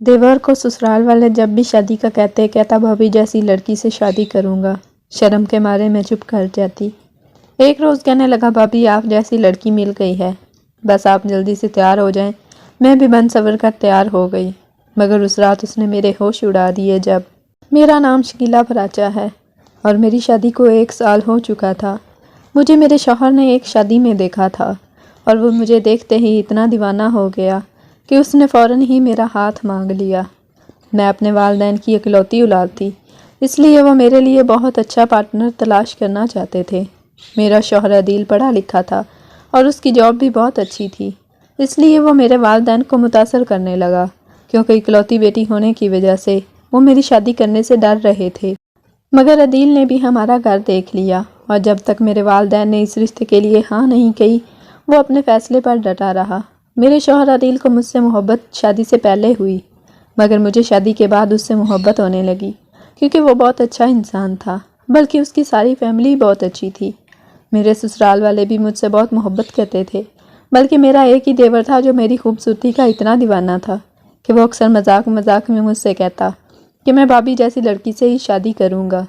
دیور کو سسرال والے جب بھی شادی کا کہتا بھابھی جیسی لڑکی سے شادی کروں گا۔ شرم کے مارے میں چپ کر جاتی۔ ایک روز کہنے لگا بھابھی آپ جیسی لڑکی مل گئی ہے، بس آپ جلدی سے تیار ہو جائیں۔ میں بھی بن سور کر تیار ہو گئی، مگر اس رات اس نے میرے ہوش اڑا دیے۔ جب میرا نام شکیلا پراچا ہے اور میری شادی کو 1 سال ہو چکا تھا، مجھے میرے شوہر نے ایک شادی میں دیکھا تھا اور وہ مجھے دیکھتے ہی اتنا دیوانہ ہو گیا کہ اس نے فوراً ہی میرا ہاتھ مانگ لیا۔ میں اپنے والدین کی اکلوتی اولاد تھی، اس لیے وہ میرے لیے بہت اچھا پارٹنر تلاش کرنا چاہتے تھے۔ میرا شوہر عدیل پڑھا لکھا تھا اور اس کی جاب بھی بہت اچھی تھی، اس لیے وہ میرے والدین کو متاثر کرنے لگا، کیونکہ اکلوتی بیٹی ہونے کی وجہ سے وہ میری شادی کرنے سے ڈر رہے تھے۔ مگر عدیل نے بھی ہمارا گھر دیکھ لیا اور جب تک میرے والدین نے اس رشتے کے لیے ہاں نہیں کہی، وہ اپنے فیصلے پر ڈٹا رہا۔ میرے شوہر عدیل کو مجھ سے محبت شادی سے پہلے ہوئی، مگر مجھے شادی کے بعد اس سے محبت ہونے لگی، کیونکہ وہ بہت اچھا انسان تھا، بلکہ اس کی ساری فیملی بہت اچھی تھی۔ میرے سسرال والے بھی مجھ سے بہت محبت کرتے تھے، بلکہ میرا ایک ہی دیور تھا جو میری خوبصورتی کا اتنا دیوانہ تھا کہ وہ اکثر مذاق میں مجھ سے کہتا کہ میں بھابھی جیسی لڑکی سے ہی شادی کروں گا۔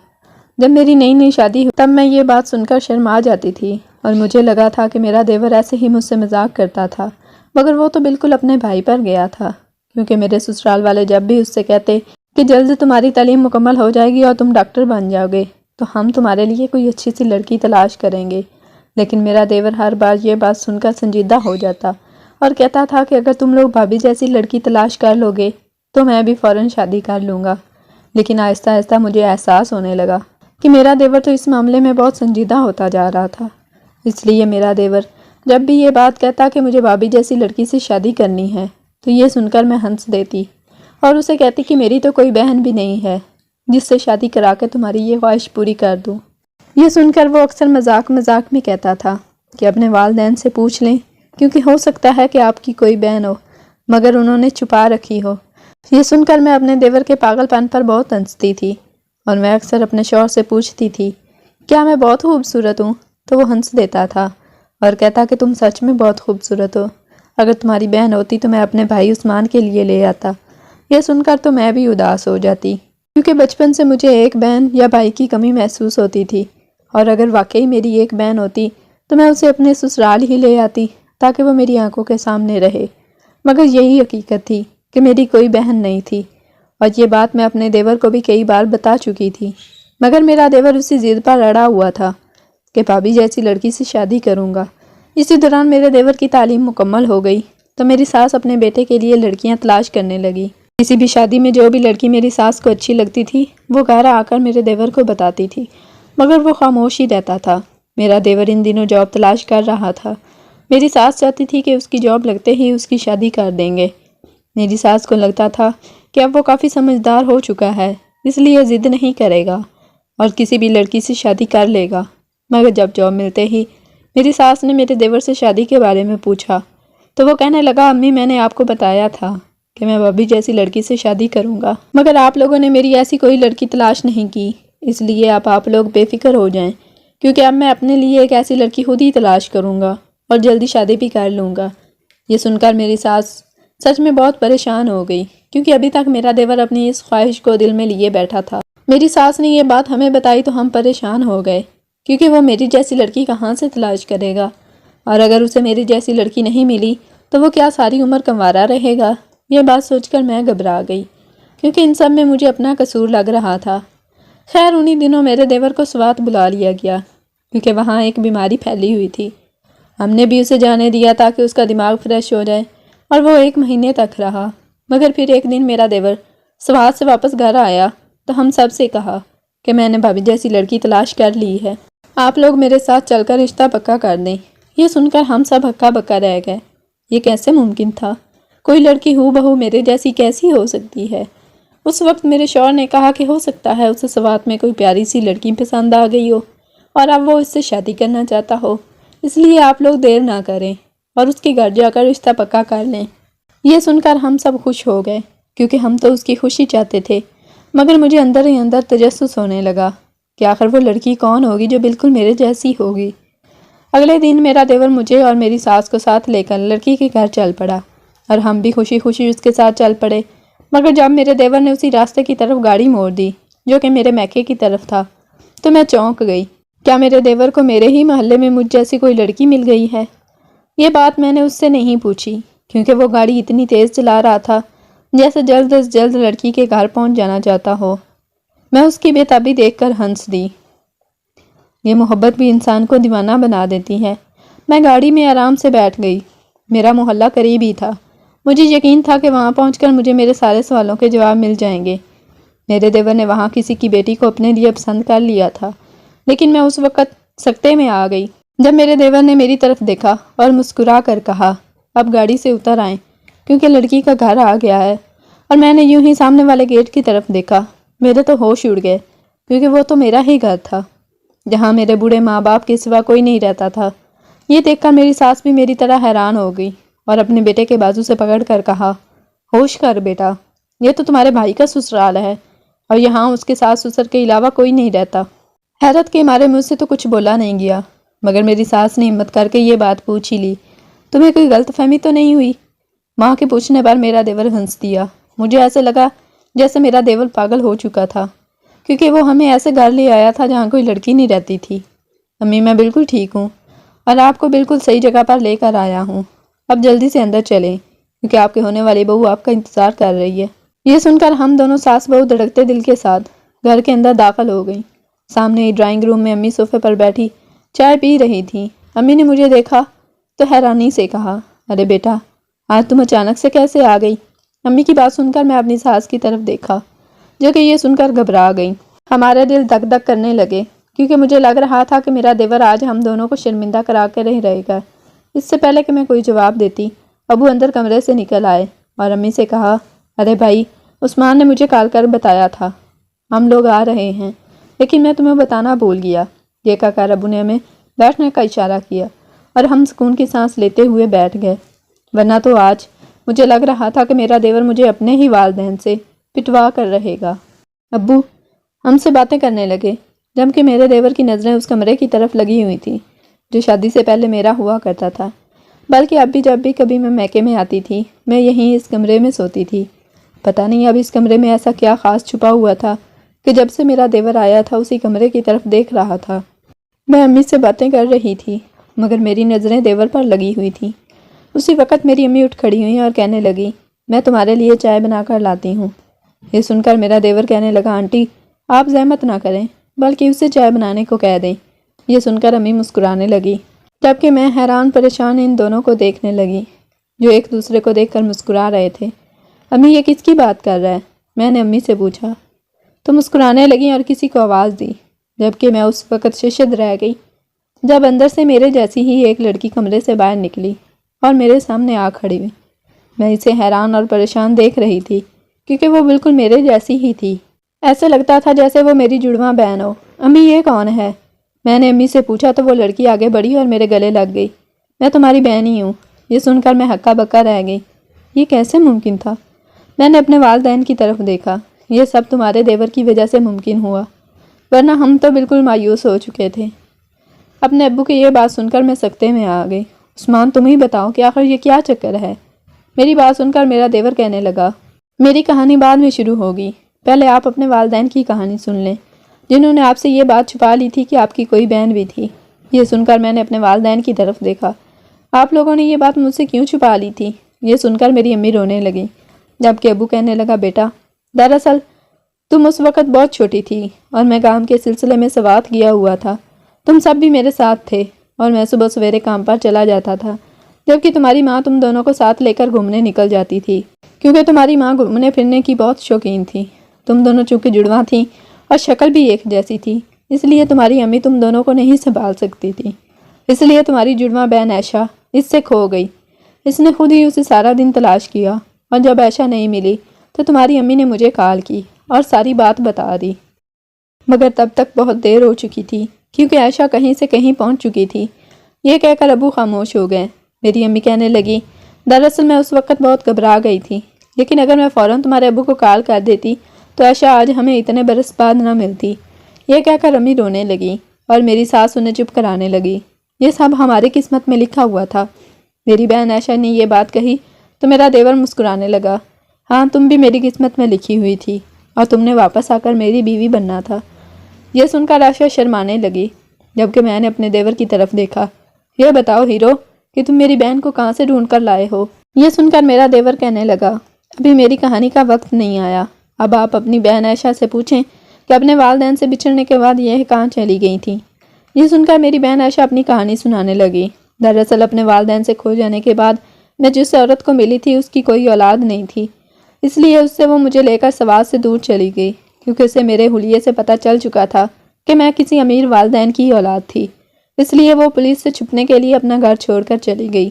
جب میری نئی شادی ہوئی تب میں یہ بات سن کر شرما جاتی تھی اور مجھے لگا تھا کہ میرا دیور ایسے ہی مجھ سے مذاق کرتا تھا، مگر وہ تو بالکل اپنے بھائی پر گیا تھا، کیونکہ میرے سسرال والے جب بھی اس سے کہتے کہ جلد تمہاری تعلیم مکمل ہو جائے گی اور تم ڈاکٹر بن جاؤ گے تو ہم تمہارے لیے کوئی اچھی سی لڑکی تلاش کریں گے، لیکن میرا دیور ہر بار یہ بات سن کر سنجیدہ ہو جاتا اور کہتا تھا کہ اگر تم لوگ بھابھی جیسی لڑکی تلاش کر لو گے تو میں بھی فوراً شادی کر لوں گا۔ لیکن آہستہ آہستہ مجھے احساس ہونے لگا کہ میرا دیور تو اس معاملے میں بہت سنجیدہ ہوتا جا رہا تھا، اس لیے میرا دیور جب بھی یہ بات کہتا کہ مجھے بھابھی جیسی لڑکی سے شادی کرنی ہے تو یہ سن کر میں ہنس دیتی اور اسے کہتی کہ میری تو کوئی بہن بھی نہیں ہے جس سے شادی کرا کے تمہاری یہ خواہش پوری کر دوں۔ یہ سن کر وہ اکثر مذاق میں کہتا تھا کہ اپنے والدین سے پوچھ لیں، کیونکہ ہو سکتا ہے کہ آپ کی کوئی بہن ہو مگر انہوں نے چھپا رکھی ہو۔ یہ سن کر میں اپنے دیور کے پاگل پن پر بہت ہنستی تھی اور میں اکثر اپنے شوہر سے پوچھتی تھی کیا میں بہت خوبصورت ہوں، تو وہ ہنس دیتا تھا اور کہتا کہ تم سچ میں بہت خوبصورت ہو، اگر تمہاری بہن ہوتی تو میں اپنے بھائی عثمان کے لیے لے آتا۔ یہ سن کر تو میں بھی اداس ہو جاتی، کیونکہ بچپن سے مجھے ایک بہن یا بھائی کی کمی محسوس ہوتی تھی، اور اگر واقعی میری ایک بہن ہوتی تو میں اسے اپنے سسرال ہی لے آتی تاکہ وہ میری آنکھوں کے سامنے رہے، مگر یہی حقیقت تھی کہ میری کوئی بہن نہیں تھی، اور یہ بات میں اپنے دیور کو بھی کئی بار بتا چکی تھی، مگر میرا دیور اسی ضد پر اڑا ہوا تھا کہ بھابھی جیسی لڑکی سے شادی کروں گا۔ اسی دوران میرے دیور کی تعلیم مکمل ہو گئی تو میری ساس اپنے بیٹے کے لیے لڑکیاں تلاش کرنے لگی۔ کسی بھی شادی میں جو بھی لڑکی میری ساس کو اچھی لگتی تھی وہ گھر آ کر میرے دیور کو بتاتی تھی، مگر وہ خاموش ہی رہتا تھا۔ میرا دیور ان دنوں جاب تلاش کر رہا تھا، میری ساس چاہتی تھی کہ اس کی جاب لگتے ہی اس کی شادی کر دیں گے۔ میری ساس کو لگتا تھا کہ اب وہ کافی سمجھدار ہو چکا ہے، اس لیے ضد نہیں کرے گا اور کسی بھی لڑکی سے شادی کر لے گا، مگر جب جاب ملتے ہی میری ساس نے میرے دیور سے شادی کے بارے میں پوچھا تو وہ کہنے لگا امی میں نے آپ کو بتایا تھا کہ میں بھابھی جیسی لڑکی سے شادی کروں گا، مگر آپ لوگوں نے میری ایسی کوئی لڑکی تلاش نہیں کی، اس لیے اب آپ لوگ بے فکر ہو جائیں، کیونکہ اب میں اپنے لیے ایک ایسی لڑکی خود ہی تلاش کروں گا اور جلدی شادی بھی کر لوں گا۔ یہ سن کر میری ساس سچ میں بہت پریشان ہو گئی، کیونکہ ابھی تک میرا دیور اپنی اس خواہش کو دل میں لیے بیٹھا تھا۔ میری ساس نے یہ بات ہمیں بتائی تو ہم پریشان ہو گئے، کیونکہ وہ میری جیسی لڑکی کہاں سے تلاش کرے گا، اور اگر اسے میری جیسی لڑکی نہیں ملی تو وہ کیا ساری عمر کنوارا رہے گا۔ یہ بات سوچ کر میں گھبرا گئی، کیونکہ ان سب میں مجھے اپنا قصور لگ رہا تھا۔ خیر انہی دنوں میرے دیور کو سوات بلا لیا گیا، کیونکہ وہاں ایک بیماری پھیلی ہوئی تھی۔ ہم نے بھی اسے جانے دیا تاکہ اس کا دماغ فریش ہو جائے، اور وہ 1 مہینے تک رہا، مگر پھر ایک دن میرا دیور سوات سے واپس گھر آیا تو ہم سب سے کہا کہ میں نے بھابھی جیسی لڑکی تلاش کر لی ہے، آپ لوگ میرے ساتھ چل کر رشتہ پکا کر دیں۔ یہ سن کر ہم سب ہکا بکا رہ گئے، یہ کیسے ممکن تھا؟ کوئی لڑکی ہو بہو میرے جیسی کیسی ہو سکتی ہے؟ اس وقت میرے شوہر نے کہا کہ ہو سکتا ہے اسے سوات میں کوئی پیاری سی لڑکی پسند آ گئی ہو اور اب وہ اس سے شادی کرنا چاہتا ہو، اس لیے آپ لوگ دیر نہ کریں اور اس کے گھر جا کر رشتہ پکا کر لیں۔ یہ سن کر ہم سب خوش ہو گئے، کیونکہ ہم تو اس کی خوشی چاہتے تھے، مگر مجھے اندر ہی اندر تجسس ہونے لگا کہ آخر وہ لڑکی کون ہوگی جو بالکل میرے جیسی ہوگی۔ اگلے دن میرا دیور مجھے اور میری ساس کو ساتھ لے کر لڑکی کے گھر چل پڑا، اور ہم بھی خوشی خوشی اس کے ساتھ چل پڑے، مگر جب میرے دیور نے اسی راستے کی طرف گاڑی موڑ دی جو کہ میرے میکے کی طرف تھا تو میں چونک گئی۔ کیا میرے دیور کو میرے ہی محلے میں مجھ جیسی کوئی لڑکی مل گئی ہے؟ یہ بات میں نے اس سے نہیں پوچھی کیونکہ وہ گاڑی اتنی تیز چلا رہا تھا جیسے جلد از جلد لڑکی کے گھر پہنچ جانا چاہتا ہو۔ میں اس کی بے تابی دیکھ کر ہنس دی۔ یہ محبت بھی انسان کو دیوانہ بنا دیتی ہے۔ میں گاڑی میں آرام سے بیٹھ گئی۔ میرا محلہ قریب ہی تھا۔ مجھے یقین تھا کہ وہاں پہنچ کر مجھے میرے سارے سوالوں کے جواب مل جائیں گے۔ میرے دیور نے وہاں کسی کی بیٹی کو اپنے لیے پسند کر لیا تھا، لیکن میں اس وقت سکتے میں آ گئی جب میرے دیور نے میری طرف دیکھا اور مسکرا کر کہا، اب گاڑی سے اتر آئیں کیونکہ لڑکی کا گھر آ گیا ہے۔ اور میں نے یوں ہی سامنے والے گیٹ کی طرف دیکھا۔ میرے تو ہوش اڑ گئے کیونکہ وہ تو میرا ہی گھر تھا جہاں میرے بوڑھے ماں باپ کے سوا کوئی نہیں رہتا تھا۔ یہ دیکھ کر میری ساس بھی میری طرح حیران ہو گئی اور اپنے بیٹے کے بازو سے پکڑ کر کہا، ہوش کر بیٹا، یہ تو تمہارے بھائی کا سسرال ہے اور یہاں اس کے ساس سسر کے علاوہ کوئی نہیں رہتا۔ حیرت کے مارے مجھ سے تو کچھ بولا نہیں گیا، مگر میری ساس نے ہمت کر کے یہ بات پوچھ ہی لی، تمہیں کوئی غلط فہمی تو نہیں ہوئی؟ ماں کے پوچھنے پر میرا دیور ہنس دیا۔ مجھے ایسے لگا جیسے میرا دیور پاگل ہو چکا تھا کیونکہ وہ ہمیں ایسے گھر لے آیا تھا جہاں کوئی لڑکی نہیں رہتی تھی۔ امی میں بالکل ٹھیک ہوں اور آپ کو بالکل صحیح جگہ پر لے کر آیا ہوں۔ اب جلدی سے اندر چلیں کیونکہ آپ کے ہونے والی بہو آپ کا انتظار کر رہی ہے۔ یہ سن کر ہم دونوں ساس بہو دھڑکتے دل کے ساتھ گھر کے اندر داخل ہو گئیں۔ سامنے ہی ڈرائنگ روم میں امی صوفے پر بیٹھی چائے پی رہی تھیں۔ امی نے مجھے دیکھا تو حیرانی سے کہا، ارے بیٹا، آج تم اچانک سے کیسے آ گئی؟ امی کی بات سن کر میں اپنی ساس کی طرف دیکھا جو کہ یہ سن کر گھبرا گئی۔ ہمارے دل دھک دھک کرنے لگے کیونکہ مجھے لگ رہا تھا کہ میرا دیور آج ہم دونوں کو شرمندہ کرا کے نہیں رہے گا۔ اس سے پہلے کہ میں کوئی جواب دیتی، ابو اندر کمرے سے نکل آئے اور امی سے کہا، ارے بھائی، عثمان نے مجھے کال کر بتایا تھا ہم لوگ آ رہے ہیں، لیکن میں تمہیں بتانا بھول گیا۔ یہ کہہ کر ابو نے ہمیں بیٹھنے کا اشارہ کیا اور ہم سکون کی سانس لیتے ہوئے بیٹھ گئے، ورنہ تو آج مجھے لگ رہا تھا کہ میرا دیور مجھے اپنے ہی والدین سے پٹوا کر رہے گا۔ ابو ہم سے باتیں کرنے لگے جبکہ میرے دیور کی نظریں اس کمرے کی طرف لگی ہوئی تھیں جو شادی سے پہلے میرا ہوا کرتا تھا، بلکہ اب بھی جب بھی کبھی میں میکے میں آتی تھی میں یہیں اس کمرے میں سوتی تھی۔ پتہ نہیں اب اس کمرے میں ایسا کیا خاص چھپا ہوا تھا کہ جب سے میرا دیور آیا تھا اسی کمرے کی طرف دیکھ رہا تھا۔ میں امی سے باتیں کر رہی تھی مگر میری نظریں دیور پر لگی ہوئی تھیں۔ اسی وقت میری امی اٹھ کھڑی ہوئی اور کہنے لگی، میں تمہارے لیے چائے بنا کر لاتی ہوں۔ یہ سن کر میرا دیور کہنے لگا، آنٹی آپ زحمت نہ کریں بلکہ اسے چائے بنانے کو کہہ دیں۔ یہ سن کر امی مسکرانے لگی جبکہ میں حیران پریشان ان دونوں کو دیکھنے لگی جو ایک دوسرے کو دیکھ کر مسکرا رہے تھے۔ امی یہ کس کی بات کر رہا ہے؟ میں نے امی سے پوچھا تو مسکرانے لگی اور کسی کو آواز دی، جبکہ میں اس وقت ششد رہ گئی جب اندر سے میرے جیسی ہی ایک لڑکی کمرے سے باہر نکلی اور میرے سامنے آ کھڑی ہوئی۔ میں اسے حیران اور پریشان دیکھ رہی تھی کیونکہ وہ بالکل میرے جیسی ہی تھی، ایسے لگتا تھا جیسے وہ میری جڑواں بہن ہو۔ امی یہ کون ہے؟ میں نے امی سے پوچھا تو وہ لڑکی آگے بڑھی اور میرے گلے لگ گئی، میں تمہاری بہن ہی ہوں۔ یہ سن کر میں ہکا بکا رہ گئی، یہ کیسے ممکن تھا؟ میں نے اپنے والدین کی طرف دیکھا، یہ سب تمہارے دیور کی وجہ سے ممکن ہوا، ورنہ ہم تو بالکل مایوس ہو چکے تھے۔ اپنے ابو کی یہ بات سن کر میں سکتے میں آ گئی۔ عثمان تم ہی بتاؤ کہ آخر یہ کیا چکر ہے؟ میری بات سن کر میرا دیور کہنے لگا، میری کہانی بعد میں شروع ہوگی، پہلے آپ اپنے والدین کی کہانی سن لیں جنہوں نے آپ سے یہ بات چھپا لی تھی کہ آپ کی کوئی بہن بھی تھی۔ یہ سن کر میں نے اپنے والدین کی طرف دیکھا، آپ لوگوں نے یہ بات مجھ سے کیوں چھپا لی تھی؟ یہ سن کر میری امی رونے لگی جبکہ ابو کہنے لگا، بیٹا دراصل تم اس وقت بہت چھوٹی تھی اور میں کام کے سلسلے میں سوات گیا ہوا تھا، تم سب بھی میرے ساتھ تھے اور میں صبح سویرے کام پر چلا جاتا تھا جبکہ تمہاری ماں تم دونوں کو ساتھ لے کر گھومنے نکل جاتی تھی کیونکہ تمہاری ماں گھومنے پھرنے کی بہت شوقین تھی۔ تم دونوں چونکہ جڑواں تھیں اور شکل بھی ایک جیسی تھی اس لیے تمہاری امی تم دونوں کو نہیں سنبھال سکتی تھی، اس لیے تمہاری جڑواں بہن عائشہ اس سے کھو گئی۔ اس نے خود ہی اسے سارا دن تلاش کیا اور جب عائشہ نہیں ملی تو تمہاری امی نے مجھے کال کی اور ساری بات بتا دی، مگر تب تک بہت دیر ہو چکی تھی کیونکہ عائشہ کہیں سے کہیں پہنچ چکی تھی۔ یہ کہہ کر ابو خاموش ہو گئے۔ میری امی کہنے لگی، دراصل میں اس وقت بہت گھبرا گئی تھی، لیکن اگر میں فوراً تمہارے ابو کو کال کر دیتی تو عائشہ آج ہمیں اتنے برس بعد نہ ملتی۔ یہ کہہ کر امی رونے لگی اور میری ساس انہیں چپ کرانے لگی۔ یہ سب ہماری قسمت میں لکھا ہوا تھا۔ میری بہن عائشہ نے یہ بات کہی تو میرا دیور مسکرانے لگا۔ ہاں تم بھی میری قسمت میں لکھی ہوئی تھی اور تم نے واپس آ کر میری بیوی بننا تھا۔ یہ سن کر عائشہ شرمانے لگی، جبکہ میں نے اپنے دیور کی طرف دیکھا۔ یہ بتاؤ ہیرو کہ تم میری بہن کو کہاں سے ڈھونڈ کر لائے ہو؟ یہ سن کر میرا دیور کہنے لگا، ابھی میری کہانی کا وقت نہیں آیا، اب آپ اپنی بہن عائشہ سے پوچھیں کہ اپنے والدین سے بچھڑنے کے بعد یہ کہاں چلی گئی تھیں۔ یہ سن کر میری بہن عائشہ اپنی کہانی سنانے لگی۔ دراصل اپنے والدین سے کھو جانے کے بعد میں جس عورت کو ملی تھی اس کی کوئی اولاد نہیں تھی، اس لیے اس سے وہ مجھے لے کر سوات سے دور چلی گئی، کیونکہ اسے میرے حلیے سے پتہ چل چکا تھا کہ میں کسی امیر والدین کی اولاد تھی۔ اس لیے وہ پولیس سے چھپنے کے لیے اپنا گھر چھوڑ کر چلی گئی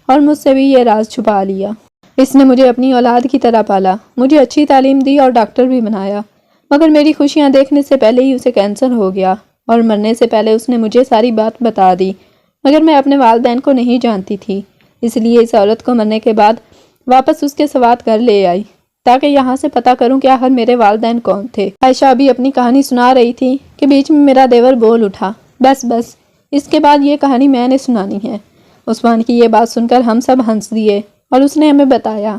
اور مجھ سے بھی یہ راز چھپا لیا۔ اس نے مجھے اپنی اولاد کی طرح پالا، مجھے اچھی تعلیم دی اور ڈاکٹر بھی بنایا، مگر میری خوشیاں دیکھنے سے پہلے ہی اسے کینسر ہو گیا اور مرنے سے پہلے اس نے مجھے ساری بات بتا دی، مگر میں اپنے والدین کو نہیں جانتی تھی، اس لیے اس عورت کو مرنے کے بعد واپس اس کے سوات گھر لے آئی تاکہ یہاں سے پتہ کروں کہ آخر میرے والدین کون تھے۔ عائشہ بھی اپنی کہانی سنا رہی تھی کہ بیچ میں میرا دیور بول اٹھا، بس اس کے بعد یہ کہانی میں نے سنانی ہے۔ عثمان کی یہ بات سن کر ہم سب ہنس دیے اور اس نے ہمیں بتایا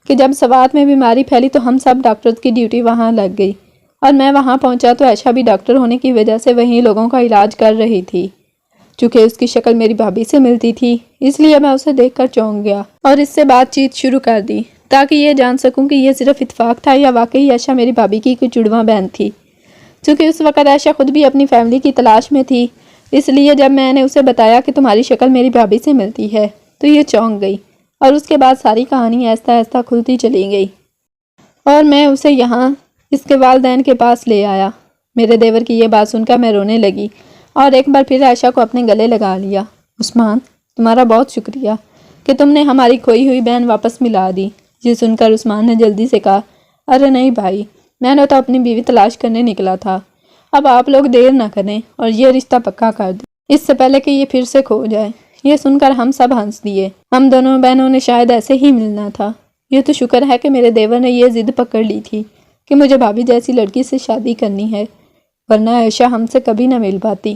کہ جب سوات میں بیماری پھیلی تو ہم سب ڈاکٹر کی ڈیوٹی وہاں لگ گئی اور میں وہاں پہنچا تو عائشہ بھی ڈاکٹر ہونے کی وجہ سے وہیں لوگوں کا علاج کر رہی تھی۔ چونکہ اس کی شکل میری بھابھی سے ملتی تھی اس لیے میں اسے دیکھ کر چونک گیا اور اس سے بات چیت شروع کر دی تاکہ یہ جان سکوں کہ یہ صرف اتفاق تھا یا واقعی عائشہ میری بھابھی کی کوئی جڑواں بہن تھی۔ چونکہ اس وقت عائشہ خود بھی اپنی فیملی کی تلاش میں تھی، اس لیے جب میں نے اسے بتایا کہ تمہاری شکل میری بھابھی سے ملتی ہے تو یہ چونک گئی اور اس کے بعد ساری کہانی آہستہ آہستہ کھلتی چلی گئی اور میں اسے یہاں اس کے والدین کے پاس لے آیا۔ میرے دیور کی یہ بات سن کر میں رونے لگی اور ایک بار پھر عائشہ کو اپنے گلے لگا لیا۔ عثمان، تمہارا بہت شکریہ کہ تم نے ہماری کھوئی ہوئی بہن واپس ملا دی۔ یہ سن کر عثمان نے جلدی سے کہا، ارے نہیں بھائی، میں نے تو اپنی بیوی تلاش کرنے نکلا تھا، اب آپ لوگ دیر نہ کریں اور یہ رشتہ پکا کر دیں اس سے پہلے کہ یہ پھر سے کھو جائے۔ یہ سن کر ہم سب ہنس دیے، ہم دونوں بہنوں نے شاید ایسے ہی ملنا تھا۔ یہ تو شکر ہے کہ میرے دیور نے یہ ضد پکڑ لی تھی کہ مجھے بھابھی جیسی لڑکی سے شادی کرنی ہے، ورنہ عائشہ ہم سے کبھی نہ مل پاتی۔